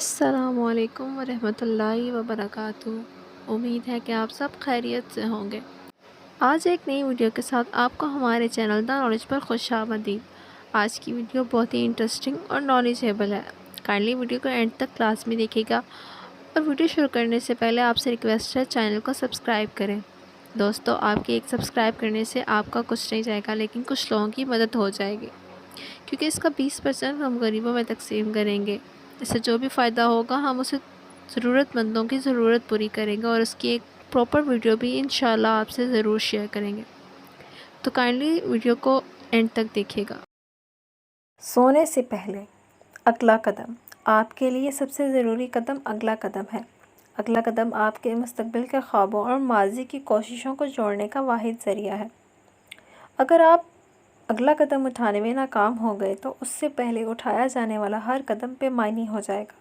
السلام علیکم ورحمۃ اللہ وبرکاتہ۔ امید ہے کہ آپ سب خیریت سے ہوں گے۔ آج ایک نئی ویڈیو کے ساتھ آپ کو ہمارے چینل دا نالج پر خوش آمدید۔ آج کی ویڈیو بہت ہی انٹرسٹنگ اور نالجیبل ہے۔ کائنڈلی ویڈیو کو اینڈ تک کلاس میں دیکھیے گا، اور ویڈیو شروع کرنے سے پہلے آپ سے ریکویسٹ ہے چینل کو سبسکرائب کریں۔ دوستو، آپ کے ایک سبسکرائب کرنے سے آپ کا کچھ نہیں جائے گا، لیکن کچھ لوگوں کی مدد ہو جائے گی، کیونکہ اس کا 20% ہم غریبوں میں تقسیم کریں گے۔ اس سے جو بھی فائدہ ہوگا ہم اسے ضرورت مندوں کی ضرورت پوری کریں گے، اور اس کی ایک پراپر ویڈیو بھی انشاءاللہ آپ سے ضرور شیئر کریں گے۔ تو کائنڈلی ویڈیو کو اینڈ تک دیکھیے گا۔ سونے سے پہلے اگلا قدم۔ آپ کے لیے سب سے ضروری قدم اگلا قدم ہے۔ اگلا قدم آپ کے مستقبل کے خوابوں اور ماضی کی کوششوں کو جوڑنے کا واحد ذریعہ ہے۔ اگر آپ اگلا قدم اٹھانے میں ناکام ہو گئے تو اس سے پہلے اٹھایا جانے والا ہر قدم بے معنی ہو جائے گا۔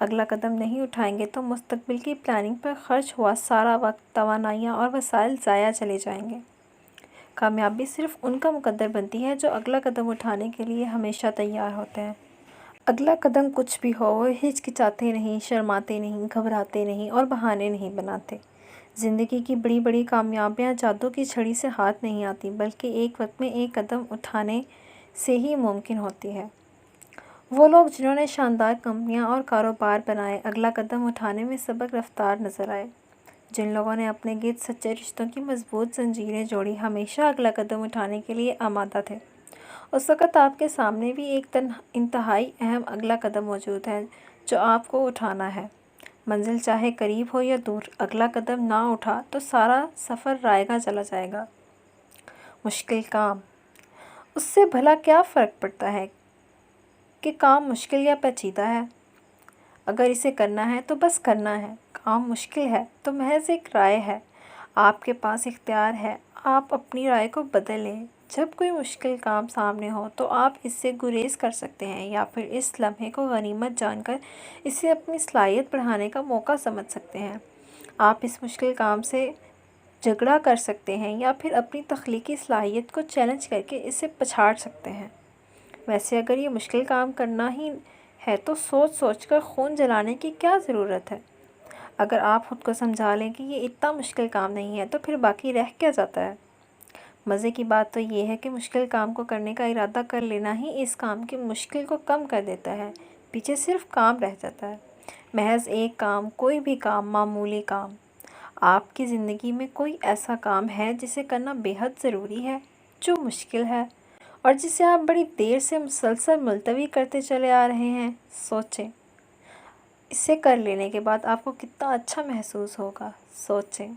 اگلا قدم نہیں اٹھائیں گے تو مستقبل کی پلاننگ پر خرچ ہوا سارا وقت، توانائیاں اور وسائل ضائع چلے جائیں گے۔ کامیابی صرف ان کا مقدر بنتی ہے جو اگلا قدم اٹھانے کے لیے ہمیشہ تیار ہوتے ہیں۔ اگلا قدم کچھ بھی ہو، وہ ہچکچاتے نہیں، شرماتے نہیں، گھبراتے نہیں اور بہانے نہیں بناتے۔ زندگی کی بڑی بڑی کامیابیاں جادو کی چھڑی سے ہاتھ نہیں آتی، بلکہ ایک وقت میں ایک قدم اٹھانے سے ہی ممکن ہوتی ہے۔ وہ لوگ جنہوں نے شاندار کمپنیاں اور کاروبار بنائے، اگلا قدم اٹھانے میں سبق رفتار نظر آئے۔ جن لوگوں نے اپنے گرد سچے رشتوں کی مضبوط زنجیریں جوڑی، ہمیشہ اگلا قدم اٹھانے کے لیے آمادہ تھے۔ اس وقت آپ کے سامنے بھی ایک انتہائی اہم اگلا قدم موجود ہے جو آپ کو اٹھانا ہے۔ منزل چاہے قریب ہو یا دور، اگلا قدم نہ اٹھا تو سارا سفر رائگاں چلا جائے گا۔ مشکل کام۔ اس سے بھلا کیا فرق پڑتا ہے کہ کام مشکل یا پیچیدہ ہے؟ اگر اسے کرنا ہے تو بس کرنا ہے۔ کام مشکل ہے تو محض ایک رائے ہے، آپ کے پاس اختیار ہے، آپ اپنی رائے کو بدل لیں۔ جب کوئی مشکل کام سامنے ہو تو آپ اس سے گریز کر سکتے ہیں، یا پھر اس لمحے کو غنیمت جان کر اسے اپنی صلاحیت بڑھانے کا موقع سمجھ سکتے ہیں۔ آپ اس مشکل کام سے جھگڑا کر سکتے ہیں، یا پھر اپنی تخلیقی صلاحیت کو چیلنج کر کے اسے پچھاڑ سکتے ہیں۔ ویسے اگر یہ مشکل کام کرنا ہی ہے تو سوچ سوچ کر خون جلانے کی کیا ضرورت ہے؟ اگر آپ خود کو سمجھا لیں کہ یہ اتنا مشکل کام نہیں ہے تو پھر باقی رہ کیا جاتا ہے؟ مزے کی بات تو یہ ہے کہ مشکل کام کو کرنے کا ارادہ کر لینا ہی اس کام کی مشکل کو کم کر دیتا ہے۔ پیچھے صرف کام رہ جاتا ہے، محض ایک کام، کوئی بھی کام، معمولی کام۔ آپ کی زندگی میں کوئی ایسا کام ہے جسے کرنا بے حد ضروری ہے، جو مشکل ہے، اور جسے آپ بڑی دیر سے مسلسل ملتوی کرتے چلے آ رہے ہیں؟ سوچیں، اسے کر لینے کے بعد آپ کو کتنا اچھا محسوس ہوگا۔ سوچیں،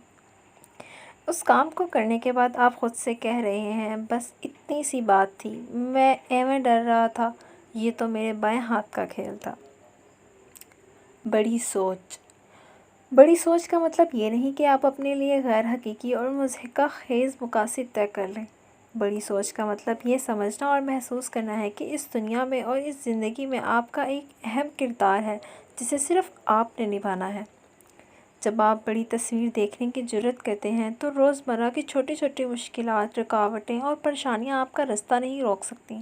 اس کام کو کرنے کے بعد آپ خود سے کہہ رہے ہیں، بس اتنی سی بات تھی، میں ایویں ڈر رہا تھا، یہ تو میرے بائیں ہاتھ کا کھیل تھا۔ بڑی سوچ۔ بڑی سوچ کا مطلب یہ نہیں کہ آپ اپنے لیے غیر حقیقی اور مضحکہ خیز مقاصد طے کر لیں۔ بڑی سوچ کا مطلب یہ سمجھنا اور محسوس کرنا ہے کہ اس دنیا میں اور اس زندگی میں آپ کا ایک اہم کردار ہے جسے صرف آپ نے نبھانا ہے۔ جب آپ بڑی تصویر دیکھنے کی جرات کرتے ہیں تو روزمرہ کی چھوٹی چھوٹی مشکلات، رکاوٹیں اور پریشانیاں آپ کا راستہ نہیں روک سکتیں۔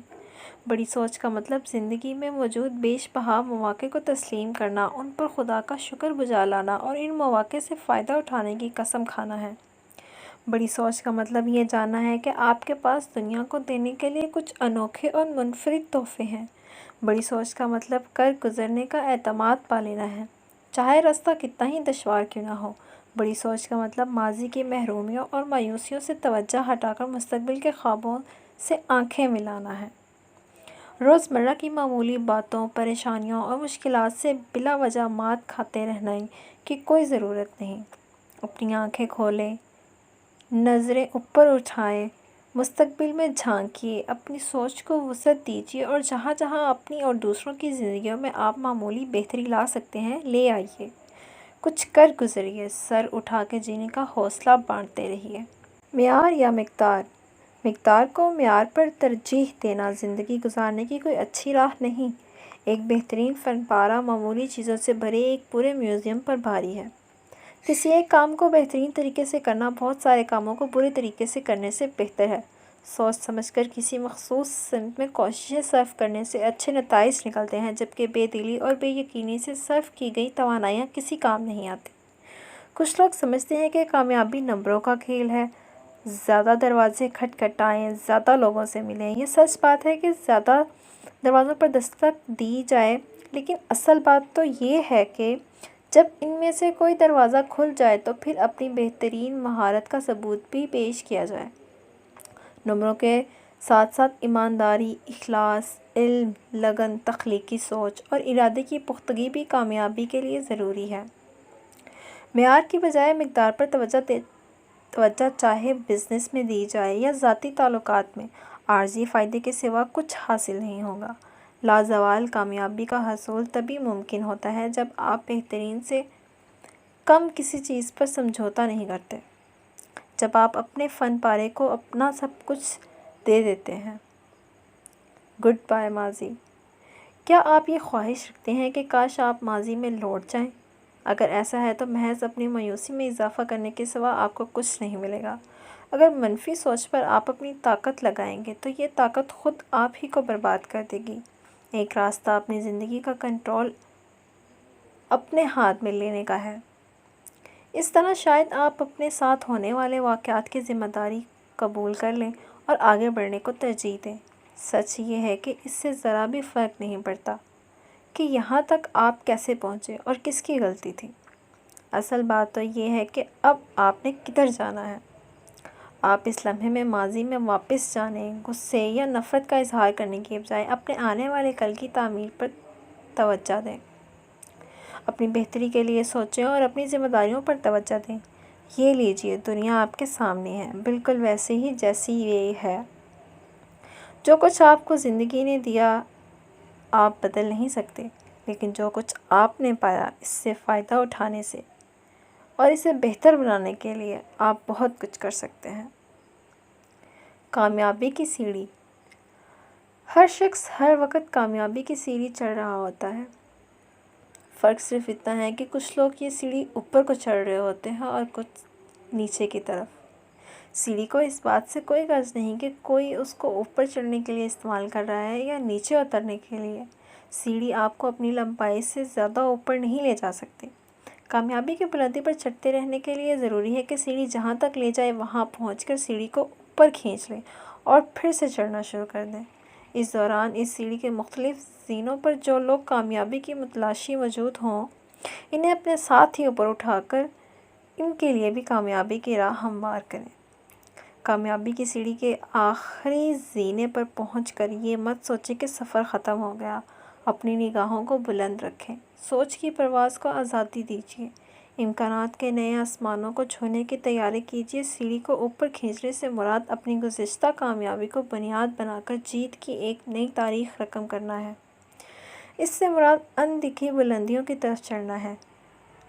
بڑی سوچ کا مطلب زندگی میں موجود بیش بہا مواقع کو تسلیم کرنا، ان پر خدا کا شکر بجا لانا اور ان مواقع سے فائدہ اٹھانے کی قسم کھانا ہے۔ بڑی سوچ کا مطلب یہ جاننا ہے کہ آپ کے پاس دنیا کو دینے کے لیے کچھ انوکھے اور منفرد تحفے ہیں۔ بڑی سوچ کا مطلب کر گزرنے کا اعتماد پا لینا ہے، چاہے راستہ کتنا ہی دشوار کیوں نہ ہو۔ بڑی سوچ کا مطلب ماضی کی محرومیوں اور مایوسیوں سے توجہ ہٹا کر مستقبل کے خوابوں سے آنکھیں ملانا ہے۔ روزمرہ کی معمولی باتوں، پریشانیوں اور مشکلات سے بلا وجہ مات کھاتے رہنے کی کوئی ضرورت نہیں۔ اپنی آنکھیں کھولیں، نظریں اوپر اٹھائیں، مستقبل میں جھانکیے، اپنی سوچ کو وسعت دیجیے، اور جہاں جہاں اپنی اور دوسروں کی زندگیوں میں آپ معمولی بہتری لا سکتے ہیں، لے آئیے۔ کچھ کر گزریے، سر اٹھا کے جینے کا حوصلہ بانٹتے رہیے۔ معیار یا مقدار؟ مقدار کو معیار پر ترجیح دینا زندگی گزارنے کی کوئی اچھی راہ نہیں۔ ایک بہترین فن پارہ معمولی چیزوں سے بھرے ایک پورے میوزیم پر بھاری ہے۔ کسی ایک کام کو بہترین طریقے سے کرنا بہت سارے کاموں کو برے طریقے سے کرنے سے بہتر ہے۔ سوچ سمجھ کر کسی مخصوص سمت میں کوششیں صرف کرنے سے اچھے نتائج نکلتے ہیں، جبکہ بے دلی اور بے یقینی سے صرف کی گئی توانائیاں کسی کام نہیں آتی۔ کچھ لوگ سمجھتے ہیں کہ کامیابی نمبروں کا کھیل ہے، زیادہ دروازے کھٹکھٹائیں، زیادہ لوگوں سے ملیں۔ یہ سچ بات ہے کہ زیادہ دروازوں پر دستک دی جائے، لیکن اصل بات تو یہ ہے کہ جب ان میں سے کوئی دروازہ کھل جائے تو پھر اپنی بہترین مہارت کا ثبوت بھی پیش کیا جائے۔ نمبروں کے ساتھ ساتھ ایمانداری، اخلاص، علم، لگن، تخلیقی سوچ اور ارادے کی پختگی بھی کامیابی کے لیے ضروری ہے۔ معیار کی بجائے مقدار پر توجہ چاہے بزنس میں دی جائے یا ذاتی تعلقات میں، عارضی فائدے کے سوا کچھ حاصل نہیں ہوگا۔ لازوال کامیابی کا حصول تبھی ممکن ہوتا ہے جب آپ بہترین سے کم کسی چیز پر سمجھوتہ نہیں کرتے، جب آپ اپنے فن پارے کو اپنا سب کچھ دے دیتے ہیں۔ گڈ بائے ماضی۔ کیا آپ یہ خواہش رکھتے ہیں کہ کاش آپ ماضی میں لوٹ جائیں؟ اگر ایسا ہے تو محض اپنی مایوسی میں اضافہ کرنے کے سوا آپ کو کچھ نہیں ملے گا۔ اگر منفی سوچ پر آپ اپنی طاقت لگائیں گے تو یہ طاقت خود آپ ہی کو برباد کر دے گی۔ ایک راستہ اپنی زندگی کا کنٹرول اپنے ہاتھ میں لینے کا ہے۔ اس طرح شاید آپ اپنے ساتھ ہونے والے واقعات کی ذمہ داری قبول کر لیں اور آگے بڑھنے کو ترجیح دیں۔ سچ یہ ہے کہ اس سے ذرا بھی فرق نہیں پڑتا کہ یہاں تک آپ کیسے پہنچے اور کس کی غلطی تھی۔ اصل بات تو یہ ہے کہ اب آپ نے کدھر جانا ہے۔ آپ اس لمحے میں ماضی میں واپس جانے، غصے یا نفرت کا اظہار کرنے کی بجائے اپنے آنے والے کل کی تعمیر پر توجہ دیں۔ اپنی بہتری کے لیے سوچیں اور اپنی ذمہ داریوں پر توجہ دیں۔ یہ لیجئے، دنیا آپ کے سامنے ہے، بالکل ویسے ہی جیسی یہ ہے۔ جو کچھ آپ کو زندگی نے دیا آپ بدل نہیں سکتے، لیکن جو کچھ آپ نے پایا اس سے فائدہ اٹھانے سے اور اسے بہتر بنانے کے لیے آپ بہت کچھ کر سکتے ہیں۔ کامیابی کی سیڑھی۔ ہر شخص ہر وقت کامیابی کی سیڑھی چڑھ رہا ہوتا ہے۔ فرق صرف اتنا ہے کہ کچھ لوگ یہ سیڑھی اوپر کو چڑھ رہے ہوتے ہیں اور کچھ نیچے کی طرف۔ سیڑھی کو اس بات سے کوئی غرض نہیں کہ کوئی اس کو اوپر چڑھنے کے لیے استعمال کر رہا ہے یا نیچے اترنے کے لیے۔ سیڑھی آپ کو اپنی لمبائی سے زیادہ اوپر نہیں لے جا سکتی۔ کامیابی کی بلندی پر چڑھتے رہنے کے لیے ضروری ہے کہ سیڑھی جہاں تک لے جائے وہاں پہنچ کر سیڑھی کو اوپر کھینچ لیں اور پھر سے چڑھنا شروع کر دیں۔ اس دوران اس سیڑھی کے مختلف زینوں پر جو لوگ کامیابی کی متلاشی موجود ہوں، انہیں اپنے ساتھ ہی اوپر اٹھا کر ان کے لیے بھی کامیابی کی راہ ہموار کریں۔ کامیابی کی سیڑھی کے آخری زینے پر پہنچ کر یہ مت سوچیں کہ سفر ختم ہو گیا۔ اپنی نگاہوں کو بلند رکھیں، سوچ کی پرواز کو آزادی دیجیے، امکانات کے نئے آسمانوں کو چھونے کی تیاری کیجیے۔ سیڑھی کو اوپر کھینچنے سے مراد اپنی گزشتہ کامیابی کو بنیاد بنا کر جیت کی ایک نئی تاریخ رقم کرنا ہے۔ اس سے مراد اندیکھی بلندیوں کی طرف چڑھنا ہے،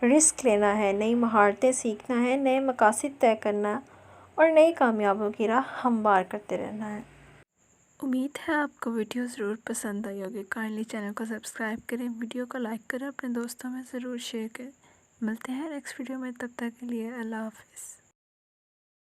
رسک لینا ہے، نئی مہارتیں سیکھنا ہے، نئے مقاصد طے کرنا اور نئی کامیابیوں کی راہ ہموار کرتے رہنا ہے۔ امید ہے آپ کو ویڈیو ضرور پسند آئی ہوگی۔ کائنڈلی چینل کو سبسکرائب کریں، ویڈیو کو لائک کریں، اپنے دوستوں میں ضرور شیئر کریں۔ ملتے ہیں نیکسٹ ویڈیو میں، تب تک کے لیے اللہ حافظ۔